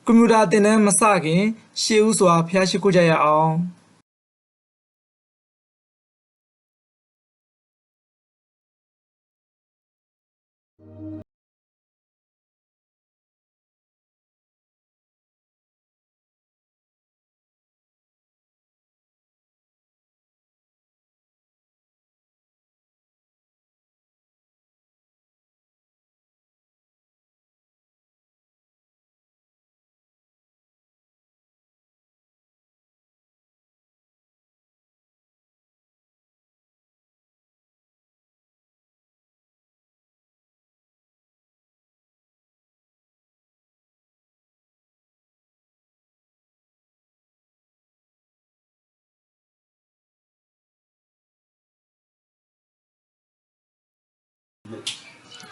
ကွန်ပျူတာသင်တန်းမစခင်ရှေးဦးစွာဖျားရှိခိုးကြရအောင်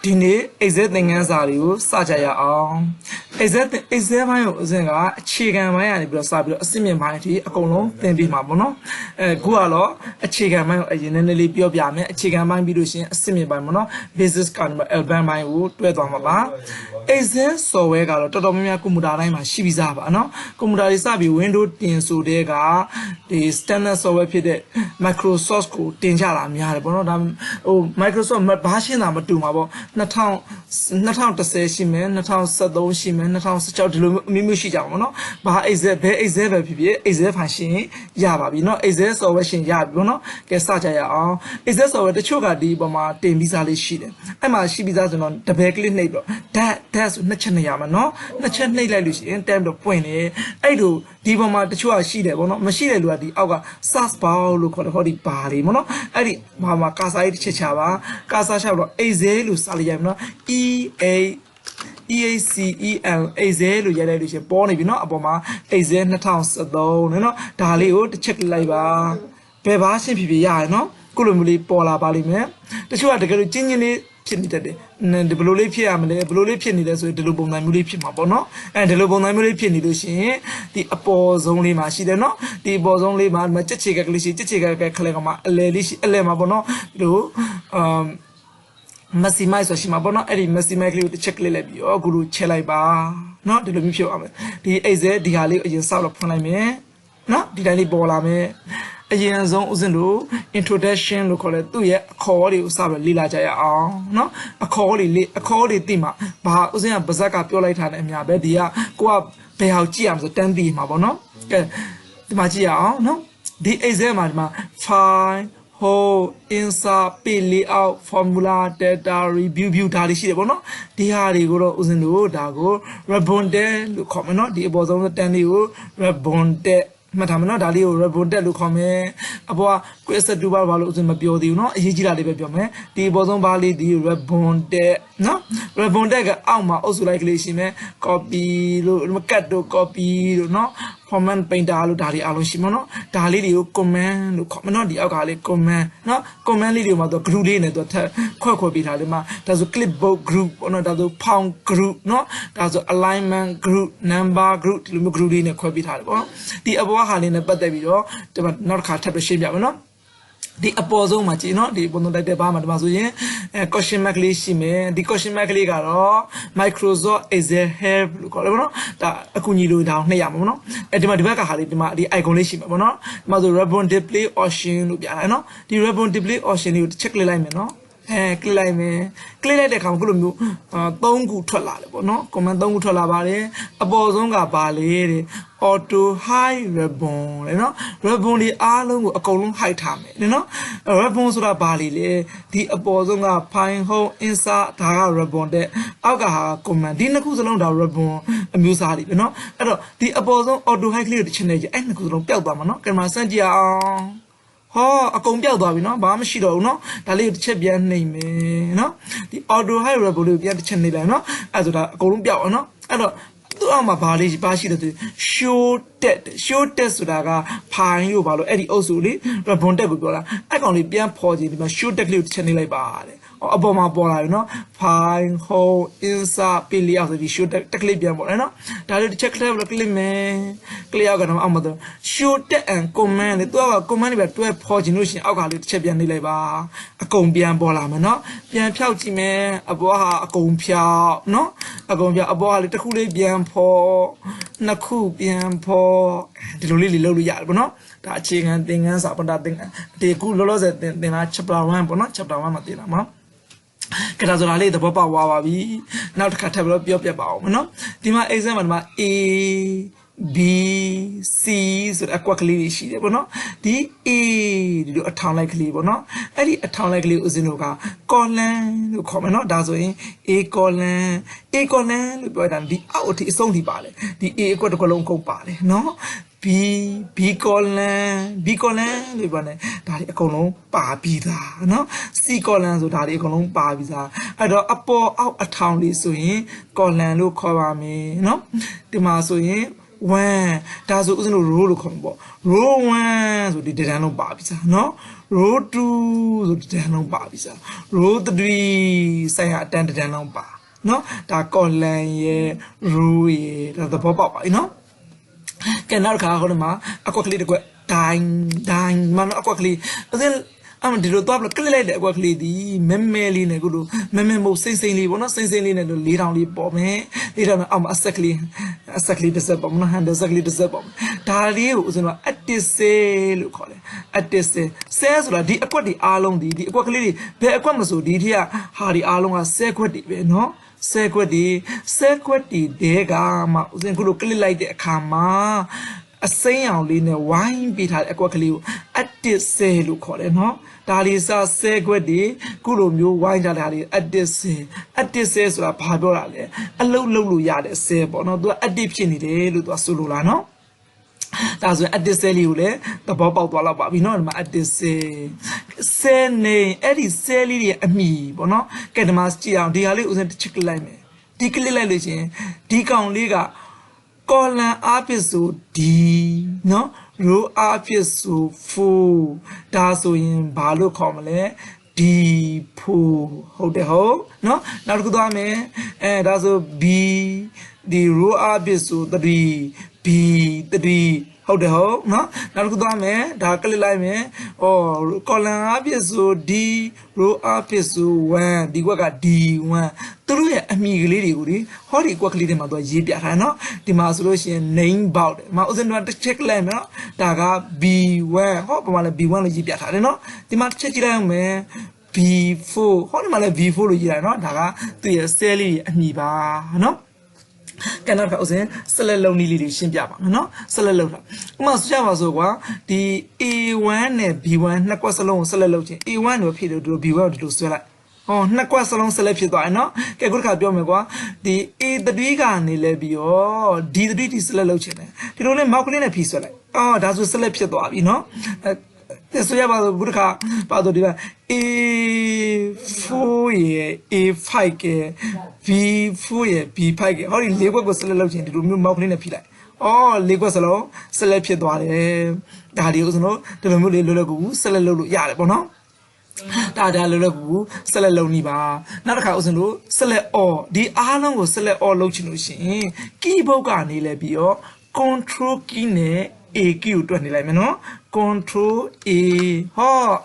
ဒီနေ့ exam သင်ခန်းစာတွေကိုစကြရအောင် exam ပိုင်းကိုအစဉ်ကအခြေခံပိုင်းကနေပြီးတော့စပြီးတော့အစစ်မြင့်ပိုင်းအထိအကုန်လုံးသင်ပြီးမှာပေါ့နော်အခုကတော့အခြေခံပိုင်းကိုအရင်နည်းနည်းလေးပြောပြမယ်အခြေခံပိုင်းပြီးလို့ရှိရင်အစစ်မြင့်ပိုင်းပေါ့နော် basis concept album ပိုင်းကိုတွဲသွားမှာပါ exam software ကတော့တော်တော်များများကွန်ပျူတာတိုင်းမှာရှိပြီးသားပါနော်ကွန်ပျူတာတွေစပြီး Windows တင်ဆိုတဲ့ကဒီ standard software ဖြစ်တဲ့ Microsoft ကိုတင်ကြတာများတယ်ပေါ့နော်ဒါဟို Microsoft ဘာရှင်းတာမတူမှာပေါ့2010ရှိမယ်2013ရှိမယ်2016ဒီလိုအမျိုးမျိုးရှိကြပါဘောเนาะဘာ exam ဘယ် exam ပဲဖြစ်ဖြစ် exam ဖန်ရှင်းရပါပြီเนาะ exam software ရှင်းရပြီပေါ့เนาะကဲစကြရအောင် exam software တချို့ကဒီပေါ်မှာတင်ပြီးသားလေးရှိတယ်အဲ့မှာရှိပြီးသားဆိုတော့ double click နှိပ်တော့ that ဆိုနှစ်ချက်နှိပ်ရမှာเนาะနှစ်ချက်နှိပ်လိုက်လို့ရှိရင် time တော့ပွင့်တယ်အဲ့လိုဒီပေါ်မှာတချို့ကရှိတယ်ပေါ့เนาะမရှိတဲ့လူကဒီအောက်က search bar လို့ခေါ်တယ်ဟောဒီဘာလေးပေါ့เนาะအဲ့ဒီဘာမှာကာစာရေးတစ်ချက်ချပါကာစာချတော့ exam လို့စာလိုက်ရမယ်เนาะEACEL exam လို့ရိုက်လိုက်လို့ရှိရင်ပေါ်နေပြီเนาะအပေါ်မှာ exam 2013เนาะဒါလေးကိုတစ်ချက်လိုက်ပါဘယ်ဘာရှင်းဖြစ်ရတယ်เนาะခုလိုမျိုးလေးပေါ်လာပါလိမ့်မယ်တချို့ကတကယ်လို့ကျင်းချင်းလေးဖြစ်နေတတ်တယ်ဒီဘယ်လိုလေးဖြစ်ရမလဲဘယ်လိုလေးဖြစ်နေလဲဆိုရင်ဒီလိုပုံစံမျိုးလေးဖြစ်မှာပေါ့နော်ဒီလိုပုံစံမျိုးလေးဖြစ်နေလို့ရှိရင်ဒီအပေါ်ဆုံးလေးမှာရှိတယ်နော်ဒီအပေါ်ဆုံးလေးမှာကြက်ချေကကလေးရှိကြက်ချေကကခလဲကမှာအလဲလေးရှိအလဲမှာပေါ့နော်ဒီလိုmaximize ဆိုရှိမှာပေါ့နော်အဲ့ဒီ maximize ကလေးကိုတစ်ချက်ကလေးလိုက်ပြီးတော့အခုလိုချက်လိုက်ပါနော်ဒီလိုမျိုးဖြစ်အောင်မယ်ဒီ exam ဒီဟာလေးကိုအရင်စောက်တော့ဖွင့်လိုက်မယ်နော်ဒီတိုင်းလေးပေါ်လာမယ်အရင်ဆုံးဥစဉ်လို့ introduction လို့ခေါ်လဲသူ့ရဲ့အခေါ်တွေကိုစပြီးလေ့လာကြရအောင်เนาะအခေါ်တွေသိမှာဘာဥစဉ်ကပါဇက်ကပြောလိုက်တာနဲ့အများပဲဒီကကိုကဘယ်ဟာကြည့်ရမလဲဆိုတန်းသိမှာပေါ့เนาะကဲဒီမှာကြည့်ရအောင်เนาะဒီ exam မှာဒီမှာ file whole insert page layout formula data review view ဒါတွေရှိတယ်ပေါ့เนาะဒီဟာတွေကိုတော့ဥစဉ်လို့ဒါကို rebonded လို့ခေါ်မယ်เนาะဒီအပေါ်ဆုံးတန်းလေးကို rebondedမှတ်ထားမယ်နော်ဒါလေးကို rebonded လို့ခေါ်မယ်အပေါ်က question 2ဘာလို့ဥစဉ်မပြောသေးဘူးเนาะအရေးကြီးတာလေးပဲပြောမယ်ဒီအပေါ်ဆုံးဘာလေးဒီ rebonded เนาะ rebonded ကအောက်မှာအုပ်စုလိုက်ကလေးရှိမယ် copy လို့ cut တို့ copy လို့เนาะ format painter လို့ဒါလေးအားလုံးရှိမှာเนาะဒါလေးတွေကို command လို့ခေါ်မယ်เนาะဒီအောက်ကလေး command เนาะ command လေးတွေမှာတော့ group လေးနဲ့တော့ထပ်ခွဲပေးထားတယ်မှာဒါဆို clipboard group ပေါ့เนาะဒါဆို font group เนาะဒါဆို alignment group number group ဒီလိုမျိုး group လေးနဲ့ခွဲပေးထားတယ်ပေါ့เนาะဒီအပေါ်ဟာလေးနဲ့ပတ်သက်ပြီးတော့ဒီမှာနောက်တစ်ခါထပ်ပြီးရှင်းပြမယ်เนาะဒီအပေါ်ဆုံးမှာကြည့်เนาะဒီပုံစံတိုက်တဲ့ဘာမှာဒီမှာဆိုရင်question mark လေးရှိမယ်ဒီ question mark လေးကတော့ Microsoft Excel help လို့ခေါ်တယ်ပေါ့နော်ဒါအကူအညီလို့ဒါအောင်နှိပ်ရမှာပေါ့နော်ဒီမှာဒီဘက်ကဟာလေးဒီမှာဒီ icon လေးရှိမှာပေါ့နော်ဒီမှာဆို ribbon display option လို့ပြရတယ်เนาะဒီ ribbon display option လေးကို check လိုက်လိုက်မယ်เนาะclick လိုက်မယ် click လိုက်တဲ့အခါမှာခုလိုမျိုး3ခုထွက်လာတယ်ပေါ့နော် command 3ခုထွက်လာပါတယ်အပေါ်ဆုံးကပါလေတဲ့ auto hide ribbon လေနော် ribbon တွေအားလုံးကိုအကုန်လုံး hide ထားမယ်နော် ribbon ဆိုတာဘာလေလဲဒီအပေါ်ဆုံးက file home insert ဒါက ribbon တဲ့အောက်ကဟာ command ဒီနှစ်ခုစလုံးဒါ ribbon အမျိုးအစားတွေပဲနော်အဲ့တော့ဒီအပေါ်ဆုံး auto hide ကလေးကိုတစ်ချက်နဲ့အဲ့နှစ်ခုစလုံးပျောက်သွားမှာနော်ကင်မရာစမ်းကြည့်အောင်ဟောအကုန်ပျောက်သွားပြီเนาะဘာမှမရှိတော့ဘူးเนาะဒါလေးကိုတစ်ချက်ပြန်နှိမ့်မယ်เนาะဒီ auto hide ribbon လေးကိုပြန်တစ်ချက်နှိမ့်လိုက်เนาะအဲ့ဆိုတာအကုန်လုံးပျောက်အောင်เนาะအဲ့တော့သူ့အောက်မှာဘာလေးဘာရှိတယ်သူ show text ဆိုတာကဖိုင်လို့ဘာလို့အဲ့ဒီအုပ်စုလေး ribbon text ကိုပြောတာအဲ့ကောင်လေးပြန်ဖော်ကြည့်ဒီမှာ show text လေးကိုတစ်ချက်နှိမ့်လိုက်ပါတဲ့ အပေါ်မှာပေါ်လာပြီနော် file home insert ပေးလေးအောင်ဆိုဒီ show တက် click ပြန်ပေါ်တယ်နော်ဒါလေးတစ်ချက် click လို့ click မယ် click အောက်ကတော့အောက်မှာတော့ show တက် and command လေသူက command တွေပဲတွဲဖော်ခြင်းလို့ရှိရင်အောက်ကလေးတစ်ချက်ပြန်နေလိုက်ပါအကုန်ပြန်ပေါ်လာမယ်နော်ပြန်ဖြောက်ကြည့်မယ်အပေါ်ဟာအကုန်ဖြောက်နော်အကုန်ဖြောက်အပေါ်ဟာလေးတစ်ခုလေးပြန်ဖော်နှစ်ခုပြန်ဖော်ဒီလိုလေးလုပ်လို့ရတယ်ပေါ့နော်ဒါအခြေခံသင်ခန်းစာပေါ့ဒါသင်ဒီခုလောလောဆယ်သင်တာ chapter 1ပေါ့နော် chapter 1မှာသင်တာမှာကဲဒါဆိုတာလေးသဘောပေါက်သွားပါပြီနောက်တစ်ခါထပ်ပြီးပြောပြပါအောင်နော်ဒီမှာ exam မှာဒီမှာ A B C ဆိုတဲ့အကွက်ကလေးတွေရှိတယ်ပေါ့နော်ဒီ A ဒီလိုအထောင်လိုက်ကလေးပေါ့နော်အဲ့ဒီအထောင်လိုက်ကလေးဦးဇင်းတို့က column လို့ခေါ်မယ်နော်ဒါဆိုရင် A column လို့ပြောတာဒီအောက်အထိအဆုံးထိပါတယ်ဒီ A အကွက်တစ်ခုလုံးကုန်ပါတယ်နော် B column လို့ပြောနေဒါတွေအကုန်လုံးပါပြီးသားနော် C column ဆိုဒါတွေအကုန်လုံးပါပြီးသားအဲ့တော့အပေါ်အောက်အထောင်လေးဆိုရင် column လို့ခေါ်ပါမယ်နော်ဒီမှာဆိုရင်1ဒါဆိုဦးဇင်းတို့ row လို့ခေါ်မှာပေါ့ row 1ဆိုဒီတန်းလုံးပါပြီစားနော် row 2ဆိုဒီတန်းလုံးပါပြီစား row 3ဆိုင်ရာအတန်းတန်းလုံးပါနော်ဒါ column ရဲ့ row ရဲ့ဒါသဘောပေါက်ပါပြီနော်ကဲနောက်တစ်ခါဟိုမှာအကွက်ကလေးတစ်ကွက်ဒိုင်းမနော်အကွက်ကလေးဦးဇင်းဒီလိုတော့ကလစ်လိုက်တဲ့အကွက်ကလေးဒီမဲလေးနဲ့ကိုလိုမဲမို့စိမ့်လေးပေါ့နော်စိမ့်လေးနဲ့လို့4000လေးပေါ်မယ်4000အောက်မှာအဆက်ကလေးတစ်စက်ပေါ့နော်ဟန်ဒယ်ဆက်ကလေးတစ်စက်ပေါ့ဒါလေးကိုဦးဇင်းက active cell လို့ခေါ်တယ် active cell ဆိုတာဒီအကွက်တွေအားလုံးဒီအကွက်ကလေးတွေဘယ်အကွက်မဆိုဒီထက်ဟာဒီအားလုံးကဆဲခွက်တွေပဲနော်ဆဲခွက်တွေတဲကမှဦးဇင်းကိုလိုကလစ်လိုက်တဲ့အခါမှာအစိမ်းအောင်လေးနဲ့ဝိုင်းပေးထားတဲ့အကွက်ကလေးကို active cell လို့ခေါ်တယ်နော်ဒါလေးစားဆဲခွက်တွေခုလိုမျိုးဝိုင်းကြတာလေး active cell ဆိုတာဘာပြောတာလဲအလုပ်လုပ်လို့ရတဲ့ cell ပေါ့နော်သူက active ဖြစ်နေတယ်လို့သူကဆိုလိုလားနော်ဒါဆိုရင် active cell လေးကိုလည်းသဘောပေါက်သွားတော့ပါပြီနော်ဒီမှာ active cell နေအဲ့ဒီ cell လေးတွေအမီပေါ့နော်ကဲဒီမှာကြည့်အောင်ဒီဟာလေးဦးစင်တစ်ချက်ကလစ်လိုက်မယ်ဒီကလစ်လိုက်လို့ရှင်ဒီကောင်လေးက column အားဖြင့်ဆို D နော် row အားဖြင့်ဆို 4ဒါဆိုရင်ဘာလို့ခေါ်မလဲ D4 ဟုတ်တယ်ဟုတ်နော်နောက်တစ်ခုသွားမယ်ဒါဆို B ဒီ row အားဖြင့်ဆို 3 B3 ဟုတ်တယ်ဟုတ်နော်နောက်တစ်ခုသွားမယ်ဒါကလစ်လိုက်မယ်column အားဖြင့်ဆို D row အားဖြင့်ဆို1ဒီကွက်က D1သူတို့ရဲ့အမိကလေးတွေကိုဒီဟောဒီကွက်ကလေးတွေမှာတော့ရေးပြထားနော်ဒီမှာဆိုလို့ရှိရင် name box တယ်မှာဥစဉ်တော့တစ်ချက်လိုက်မယ်နော်ဒါက B1 ဟောဘာမှလဲ B1 လို့ရေးပြထားတယ်နော်ဒီမှာတစ်ချက်ကြည့်လိုက်အောင်မယ် B4 ဟောဒီမှာလဲ B4 လို့ရေးလိုက်နော်ဒါကသူ့ရဲ့ cell လေးအမိပါနော်ကဲနောက်တစ်ခါဦးစင်ဆက်လက်လုံးနည်းလေးတွေရှင်းပြပါမယ်နော်ဆက်လက်လုံးတာဥပမာဆိုကြပါစို့ကွာဒီ A1 နဲ့ B1 နှစ်ကွက်စလုံးကိုဆက်လက်လုံးချင်း A1 ကိုဖြည့်လို့ဒီလို B1 ကိုဒီလိုဆွဲလိုက်နှစ်ကွက်စလုံးဆက်လက်ဖြစ်သွားတယ်နော်ကဲခုတစ်ခါပြောမယ်ကွာဒီ A3 ကနေလဲပြီးတော့ D3 ဒီဆက်လက်လုံးချင်းတယ်ဒီလိုလေးမောက်ကလေးနဲ့ဖြည့်ဆွဲလိုက်ဒါဆိုဆက်လက်ဖြစ်သွားပြီနော်ဆိုရပါတော့ခုတစ်ခါပါတော့ဒီက A4 ရဲ့ A5 ရဲ့ V4 ရဲ့ B5 ရဲ့ဟောဒီ၄ခွက်ကိုဆက်လက်လုပ်ချင်ဒီလိုမျိုးမောက်ကလေးနဲ့ဖြည့်လိုက်၄ခွက်စလုံးဆက်လက်ဖြစ်သွားတယ်ဒါဒီဦးစလုံးဒီလိုမျိုးလေးလွယ်လွယ်ကူကူဆက်လက်လုပ်လို့ရတယ်ပေါ့နော်ဒါလွယ်လွယ်ကူကူဆက်လက်လုပ်နေပါနောက်တစ်ခါဦးစလုံးဆက်လက် all ဒီအားလုံးကိုဆက်လက် all လုပ်ချင်လို့ရှိရင် keyboard ကနေလဲပြီးတော့ control key နဲ့ A key ကိုတွက်နေလိုက်မယ်နော် control A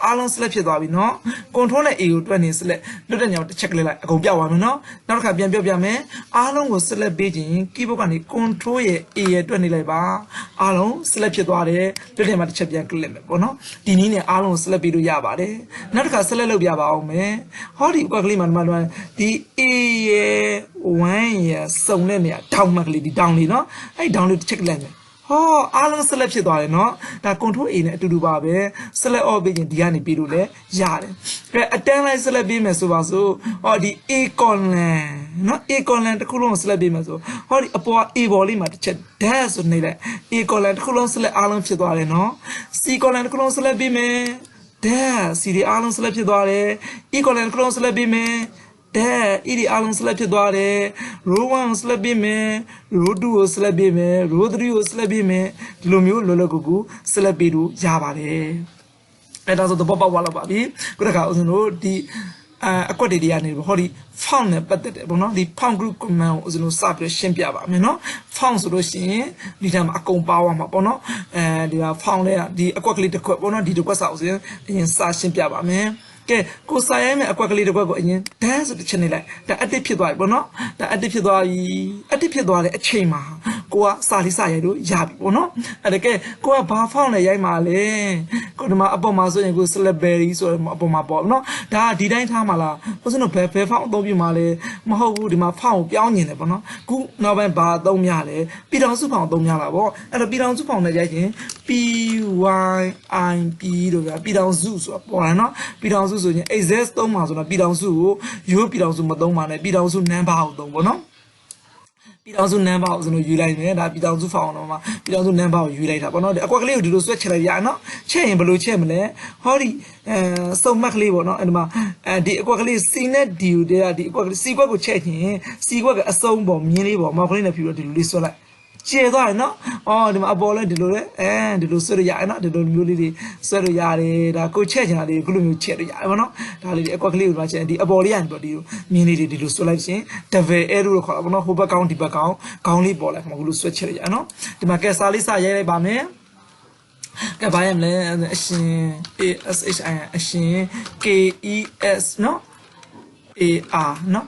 အားလုံး select ဖြစ်သွားပြီနော် control နဲ့ A ကိုတွက်နေ select လွတ်တဲ့ညောင်တစ်ချက်ကလေးလိုက်အကုန်ပြသွားမယ်နော်နောက်တစ်ခါပြန်ပြောပြမယ်အားလုံးကို select ပေးခြင်း keyboard ကနေ control ရဲ့ A ရဲ့တွက်နေလိုက်ပါအားလုံး select ဖြစ်သွားတယ်လွတ်တဲ့မှာတစ်ချက်ပြန် click မယ်ပေါ့နော်ဒီနည်းနဲ့အားလုံးကို select ပေးလို့ရပါတယ်နောက်တစ်ခါ select လုပ်ပြပါအောင်မယ်ဟောဒီကွက်ကလေးမှာဒီ A ရဲ့1ရဲ့စုံတဲ့နေရာ down မှတ်ကလေးဒီ down လေးနော်အဲ့ down လေးတစ်ချက်လိုက်မယ်အားလုံး select ဖြစ်သွားတယ်เนาะဒါ control A နဲ့အတူတူပါပဲ select all ပေးရင်ဒီကနေပြီးလို့လဲရတယ်ကဲအတန်းလိုက် select ပေးမယ်ဆိုပါစို့ဒီ A column เนาะ A column တစ်ခုလုံး select ပေးမယ်ဆိုဒီအပေါ် A ဘော်လေးမှာတစ်ချက် dash ဆိုနေလိုက် A column တစ်ခုလုံး select အားလုံးဖြစ်သွားတယ်เนาะ C column တစ်ခုလုံး select ပေးမယ် dash C ဒီအားလုံး select ဖြစ်သွားတယ် E column တစ်ခုလုံး select ပေးမယ်အဲ့ဒီအားလုံး select ဖြစ်သွားတယ် row 1 ကို select ပေးမယ် row 2 ကို select ပေးမယ် row 3 ကို select ပေးမယ်ဒီလိုမျိုးလွယ်လွယ်ကူကူ select ပေးလို့ရပါတယ်အဲ့ဒါဆိုတော့ပေါက်သွားလောက်ပါပြီခုတစ်ခါဦးဇင်းတို့ဒီ အကွက်တွေကနေဟောဒီ found နဲ့ပတ်သက်တယ်ပေါ့နော်ဒီ found group command ကိုဦးဇင်းတို့စပြီးရှင်းပြပါမယ်နော် found ဆိုလို့ရှိရင်ဒီထက်မှာအကုန်ပါသွားမှာပေါ့နော်ဒီက found လဲဒီအကွက်ကလေးတစ်ခွက်ပေါ့နော်ဒီတစ်ခွက်စာဦးဇင်းအရင်စရှင်းပြပါမယ်ကဲကိုစာရဲမဲ့အကွက်ကလေးတစ်ခွက်ကိုအရင်ဒန်းဆိုတစ်ချက်နေလိုက်ဒါ active ဖြစ်သွားပြီပေါ့နော်ဒါ active ဖြစ်သွားပြီ active ဖြစ်သွားတဲ့အချိန်မှာကိုကစာလေးစာရိုက်လို့ရပြီပေါ့နော်အဲ့ဒါကဲကိုကဘာ found နဲ့ရိုက်မှာလဲကိုဒီမှာအပေါ်မှာဆိုရင်ကို celebrity ဆိုတော့အပေါ်မှာပေါ့နော်ဒါကဒီတိုင်းထားမှာလားဦးဇင်းတို့ဘယ် found အသုံးပြုမှာလဲမဟုတ်ဘူးဒီမှာ found ကိုပြောင်းညင်တယ်ပေါ့နော်ခုနောက်ပိုင်းဘာအသုံးများလဲပြည်တော်စု found အသုံးများလာပေါ့အဲ့တော့ပြည်တော်စု found နဲ့ရိုက်ရင် PYIP တို့ကပြည်တော်စုဆိုတာပေါ်လာနော်ပြည်တော်စုဆိုရင် access သုံးမှာဆိုတော့ပြည်တော်စုကိုရိုးပြည်တော်စုမသုံးပါနဲ့ပြည်တော်စု number ကိုသုံးပေါ့နော်ပြည်တော်စု number ကိုကျွန်တော်ယူလိုက်မယ်ဒါပြည်တော်စု found တော့မှာပြည်တော်စု number ကိုယူလိုက်တာပေါ့နော်ဒီအကွက်ကလေးကိုဒီလိုဆွဲချက်လိုက်ရအောင်နော်ချက်ရင်ဘယ်လိုချက်မလဲဟောဒီစုံမက်ကလေးပေါ့နော်အဲ့ဒီမှာဒီအကွက်ကလေး C နဲ့ D ကိုတည်းကဒီအကွက်ကလေး C ကွက်ကိုချက်ရင် C ကွက်ကအစုံပေါ်မြင်းလေးပေါ်မောက်ကလေးနဲ့ဖြူတော့ဒီလိုလေးဆွဲလိုက်ကျေသွားတယ်နော်အော်ဒီမှာအပေါ်လဲဒီလိုလဲဒီလိုဆွဲရရနော်ဒီလိုမျိုးလေးတွေဆွဲရရတယ်ဒါကိုချက်ချင်တာလေးခုလိုမျိုးချက်ရရတယ်ဗောနော်ဒါလေးဒီအကွက်ကလေးကိုမှချက်ဒီအပေါ်လေးကနေပေါ့ဒီလိုမြင်းလေးတွေဒီလိုဆွဲလိုက်ရှင် double arrow လို့ခေါ်တာဗောနော်ဟိုဘက်ကောင်းဒီဘက်ကောင်းခေါင်းလေးပေါ်လိုက်မှာခုလိုဆွဲချက်ရရနော်ဒီမှာကဲစာလေးစရိုက်လိုက်ပါမယ်ကဲဘာရမလဲအရှင် ASHI အရှင် KES နော် AR နော်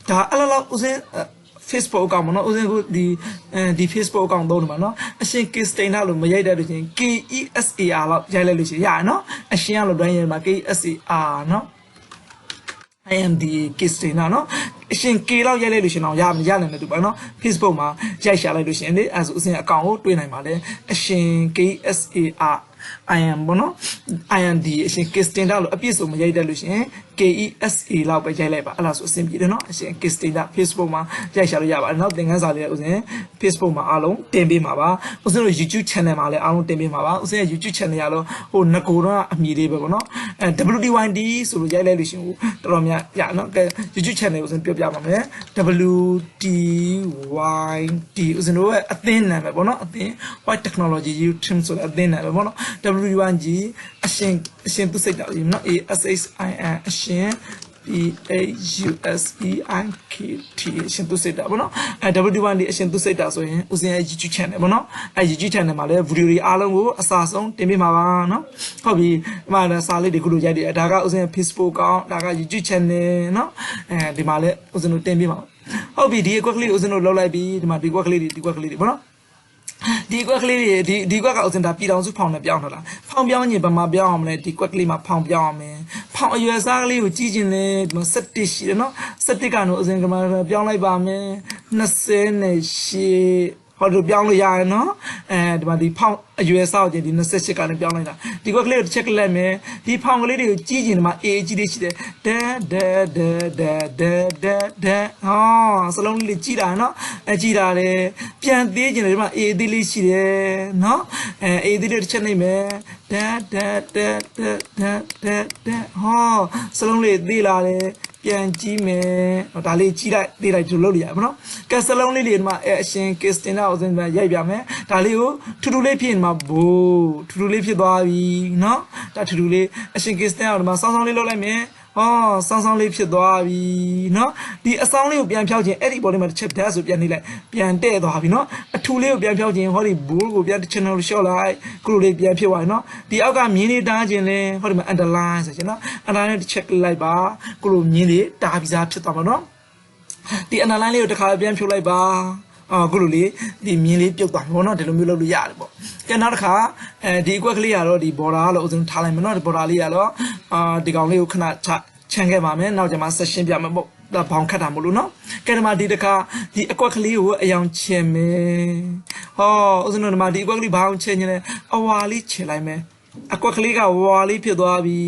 ဒါအလားလောက်ဦးစင်းFacebook အကောင့်ပေါ့နော်ဦးစင်းကဒီ Facebook အကောင့်သုံးတယ်မှာနော်အရှင် Kistina လို့မရိုက်တဲ့လို့ချင်း KESAR လောက်ရိုက်လိုက်လို့ရှိရင်ရရနော်အရှင်ကလို့တိုင်းရမှာ KESAR နော် IMD Kistina နော်အရှင် K လောက်ရိုက်လိုက်လို့ရှင်တော့ရနိုင်တယ်သူပါနော် Facebook မှာရိုက်ရှာလိုက်လို့ရှင်လေအဲဆိုဦးစင်းအကောင့်ကိုတွေ့နိုင်ပါလေအရှင် KESAR IM ဘောနော် IMD အရှင် Kistina လို့အပြည့်စုံမရိုက်တတ်လို့ရှင် KESA လောက်ပဲရိုက်လိုက်ပါအဲ့ဒါဆိုအဆင်ပြေတယ်နော်အရှင် Kistina Facebook မှာရိုက်ရှာလို့ရပါတယ်နောက်သင်ခန်းစာလေးဦးစင်း Facebook မှာအားလုံးတင်ပေးမှာပါဦးစင်းတို့ YouTube channel မှာလည်းအားလုံးတင်ပေးမှာပါဦးစင်းရဲ့ YouTube channel ရတော့ဟိုငကိုတော့အမည်လေးပဲပေါ့နော်WDYD ဆိုလို့ရိုက်လိုက်လို့ရှင်တော်တော်များရနော် YouTube channel ဦးစင်းပြောပြပါမယ် WDYD ဦးစင်းတို့ရဲ့အသင်းနာမည်ပေါ့နော်အသင်း White Technology YouTube ဆိုတဲ့အသင်းနာမည်ပေါ့နော်W1G အရှင်သူစိတ်တာကြီးနော် ASHIN အရှင် PAUSEIKT အရှင်သူစိတ်တာပေါ့နော်W1D အရှင်သူစိတ်တာဆိုရင်ဦးစင်းရဲ့ YouTube channel ပေါ့နော်YouTube channel မှာလည်းဗီဒီယိုတွေအားလုံးကိုအစားဆုံးတင်ပေးမှာပါနော်ဟုတ်ပြီဒီမှာလည်းစာလေးတွေခုလိုရိုက်တယ်ဒါကဦးစင်းရဲ့ Facebook ကောင်းဒါက YouTube channel နော်ဒီမှာလည်းဦးစင်းတို့တင်ပေးမှာဟုတ်ပြီဒီအကွက်ကလေးဦးစင်းတို့လောက်လိုက်ပြီဒီမှာဒီကွက်ကလေးတွေပေါ့နော်ဒီကွက်ကလေးတွေဒီကွက်ကဥစဉ်ဒါပြည်တော်စုဖောင်နဲ့ပြောင်းထလာဖောင်ပြောင်းရင်ဘာမှပြောင်းအောင်မလဲဒီကွက်ကလေးမှာဖောင်ပြောင်းအောင်မယ်ဖောင်အရွယ်စားကလေးကိုကြီးကျင်လဲဒီမှာ17ရှိတယ်နော်17ကတော့ဥစဉ်ကမှပြောင်းလိုက်ပါမယ်28ဟောတို့ပြောင်းလို့ရတယ်နော်ဒီမှာဒီဖောင်အရွယ်စားကိုဒီ28ကနေပြောင်းလိုက်တာဒီကွက်ကလေးကိုတစ်ချက်ကလိုက်မယ်ဒီဖောင်ကလေးတွေကိုကြီးကျင်ဒီမှာ A ကြီးလေးရှိတယ်ဒဟောစလုံးလေးကြီးတာနော်ကြီးတာလေပြန်သေးကျင်တယ်ဒီမှာ A သေးလေးရှိတယ်နော် A သေးလေးတစ်ချက်နိုင်မယ်ဟောစလုံးလေးသေးလာတယ်ပြန်ကြည့်မယ်ဒါလေးကြည့်လိုက်သေးလိုက်ဒီလိုလုပ်လို့ရပါတော့ကဲစလုံးလေးတွေဒီမှာအရှင် Kistina ဥစဉ်ရိုက်ပြမယ်ဒါလေးကိုထူထူလေးဖြစ်နေမှာဘိုးထူထူလေးဖြစ်သွားပြီเนาะဒါထူထူလေးအရှင် Kistina ဒီမှာစောင်းစောင်းလေးလုပ်လိုက်မယ်ဟောစောင်းစောင်းလေးဖြစ်သွားပြီเนาะဒီအဆောင်လေးကိုပြန်ဖြောက်ခြင်းအဲ့ဒီဘောလေးမှာတစ်ချက်ဓာတ်ဆိုပြန်နေလိုက်ပြန်တဲ့သွားပြီเนาะအထူလေးကိုပြန်ဖြောက်ခြင်းဟောဒီဘိုးကိုပြန်တစ်ချက်လို့လျှော့လိုက်ခုလိုလေးပြန်ဖြစ်သွားပြီเนาะဒီအောက်ကမြင်းလေးတားခြင်းလဲဟောဒီမှာ underline ဆိုခြင်းเนาะ underline တစ်ချက်လိုက်ပါခုလိုမြင်းလေးတားပြီးသားဖြစ်သွားမှာเนาะဒီ underline လေးကိုတစ်ခါပြန်ဖြုတ်လိုက်ပါခုလိုလေးဒီမြင်းလေးပြုတ်သွားဘောเนาะဒီလိုမျိုးလုပ်လို့ရတယ်ပေါ့ကဲနောက်တစ်ခါဒီအကွက်ကလေးကတော့ဒီ border လို့ဦးဇင်းထားလိုက်မယ်เนาะဒီ border လေးကတော့ဒီကောင်လေးကိုခဏချန်ခဲ့ပါမယ်နောက်ကျမှဆက်ရှင်းပြမယ်ပေါ့ဒါဘောင်ခတ်တာမလို့เนาะကဲဒီမှာဒီတစ်ခါဒီအကွက်ကလေးကိုအယောင်ချင်မယ်ဟောဦးဇင်းတို့ဒီမှာဒီအကွက်ကလေးဘောင်ချင်နေတယ်အဝါလေးချင်လိုက်မယ်အကွက်ကလေးကဝါလေးဖြစ်သွားပြီ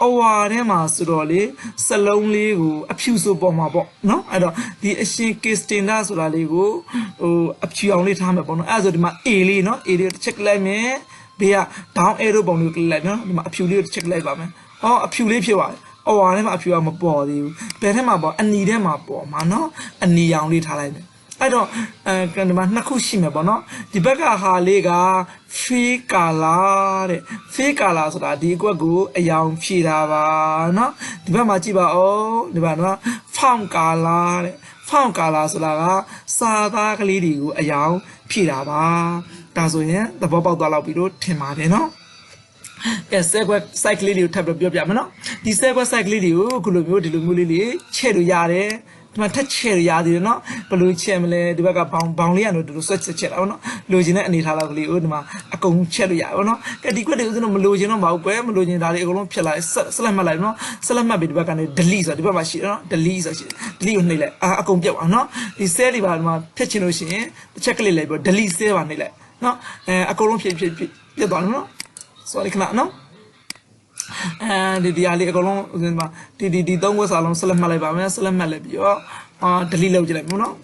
အဝါထဲမှာဆိုတော့လေစလုံးလေးကိုအဖြူဆိုပေါ်မှာပေါ့နော်အဲ့တော့ဒီအရှင် Kistina ဆိုတာလေးကိုဟိုအဖြူအောင်လေးထားမယ်ပေါ့နော်အဲ့ဒါဆိုဒီမှာ A လေးနော် A လေးတစ်ချက်လိုက်မယ်ဘေးက down arrow ပုံလေးကိုကလစ်လိုက်နော်ဒီမှာအဖြူလေးကိုတစ်ချက်လိုက်ပါမယ်ဟောအဖြူလေးဖြစ်သွားတယ်အဝါထဲမှာအဖြူကမပေါ်သေးဘူးဘယ်ထဲမှာပေါ်အနီထဲမှာပေါ်မှာနော်အနီရောင်လေးထားလိုက်မယ် အဲ့တော့ဒီမှာနှစ်ခုရှိမယ်ပေါ့နော်ဒီဘက်ကဟာလေးက free color တဲ့ free color ဆိုတာဒီအကွက်ကိုအယောင်ဖြည့်တာပါနော်ဒီဘက်မှာကြည့်ပါဦးဒီမှာနော် found color တဲ့ found color ဆိုတာကစာသားကလေးတွေကိုအယောင်ဖြည့်တာပါဒါဆိုရင်သဘောပေါက်သွားလောက်ပြီလို့ထင်ပါတယ်နော်ကဲ sequence site လေးတွေကိုထပ်ပြီးပြောပြမယ်နော်ဒီ sequence site လေးတွေကိုအခုလိုမျိုးဒီလိုမျိုးလေးတွေချဲ့လို့ရတယ်ဒီမှာထက်ချဲ့ရသေးတယ်နော်ဘယ်လိုချဲ့မလဲဒီဘက်ကဘောင်လေးကတော့ဒီလိုဆွဲချဲ့တာပေါ့နော်လိုချင်တဲ့အနေထားလောက်ကလေးကိုဒီမှာအကုန်ချဲ့လို့ရပါဘောနော်ကဲဒီကွက်တွေဦးဇင်းတို့မလိုချင်တော့မဟုတ်ကွယ်မလိုချင်ဒါတွေအကုန်လုံးဖြတ်လိုက်ဆက်လက်မှတ်လိုက်နော်ဆက်လက်မှတ်ပြီးဒီဘက်ကနေ delete ဆိုတာဒီဘက်မှာရှိတယ်နော် delete ဆိုတာရှိတယ် delete ကိုနှိပ်လိုက်အကုန်ပြုတ်အောင်နော်ဒီ cell တွေပါဒီမှာဖြတ်ချင်လို့ရှိရင်တစ်ချက်ကလေးလိုက်ပြီး delete cell ပါနှိပ်လိုက်နော်အကုန်လုံးဖြတ်ပြတ်သွားတယ်နော် sorry ခဏနော်ဒီအားလေးအကုန်လုံးဥစဉ်မှာဒီသုံးခွက်စာလုံးဆက်လက်မှတ်လိုက်ပါမယ်ဆက်လက်မှတ်လိုက်ပြီးတော့delete လုပ်ကြည့်လိုက်ပေါ့နော်